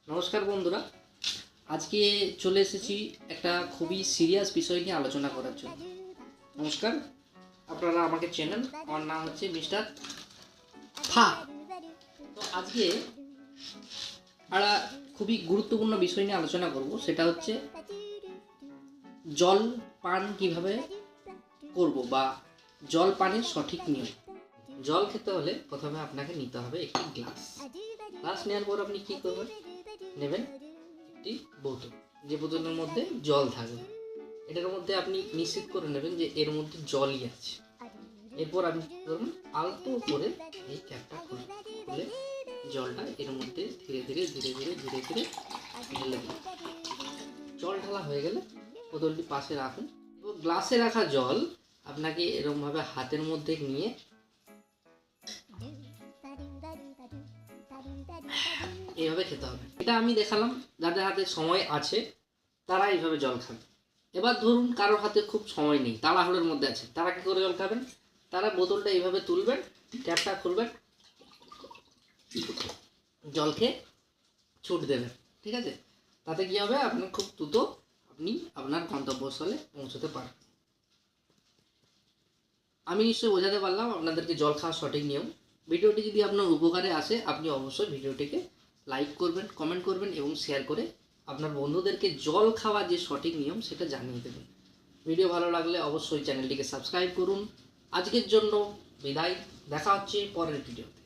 নমস্কার বন্ধুরা, আজকে চলে এসেছি একটা খুবই সিরিয়াস বিষয় নিয়ে আলোচনা করার জন্য। নমস্কার, আপনারা আমাকে চেনেন, আমার নাম হচ্ছে মিস্টার ফা। তো আজকে আমরা খুবই গুরুত্বপূর্ণ বিষয় নিয়ে আলোচনা করব, সেটা হচ্ছে জল পান কিভাবে করব বা জল পানের সঠিক নিয়ম। জল খেতে হলে প্রথমে আপনাকে নিতে হবে একটি গ্লাস নেওয়ার পর আপনি কি করবেন, নেবেন একটি বোতল, যে বোতলের মধ্যে জল থাকবে। এটার মধ্যে আপনি নিশ্চিত করে নেবেন যে এর মধ্যে জলই আছে। এরপর আপনি কী করবেন, আলতো করে এই ক্যাপটা খুলে জলটা এর মধ্যে ধীরে ধীরে ধীরে ধীরে ধীরে ধীরে ঢেলে দিন। জল ঢালা হয়ে গেলে বোতলটি পাশে রাখুন এবং গ্লাসে রাখা জল আপনাকে এরকমভাবে হাতের মধ্যে নিয়ে এইভাবে খেতে হবে। এটা আমি দেখালাম, যাদের হাতে সময় আছে তারা এইভাবে জল খাবে। এবার ধরুন কারোর হাতে খুব সময় নেই, তাড়াহুড়োর মধ্যে আছে, তারা কি করে জল খাবেন? তারা বোতলটা এইভাবে তুলবেন, ক্যাপটা খুলবেন, জল খেয়ে ছুট দেবেন। ঠিক আছে? তাতে কি হবে, আপনার খুব দ্রুত আপনি আপনার গন্তব্যস্থলে পৌঁছতে পারবেন। আমি নিশ্চয়ই বোঝাতে পারলাম আপনাদেরকে জল খাওয়ার সঠিক নিয়ম। ভিডিওটি যদি আপনার উপকারে আসে, আপনি অবশ্যই ভিডিওটিকে লাইক করবেন, কমেন্ট করবেন এবং শেয়ার করে আপনার বন্ধুদেরকে জল খাওয়ার যে সঠিক নিয়ম সেটা জানিয়ে দেবেন। ভিডিও ভালো লাগলে অবশ্যই চ্যানেলটিকে সাবস্ক্রাইব করুন। আজকের জন্য বিদায়, দেখা হচ্ছে পরের ভিডিওতে।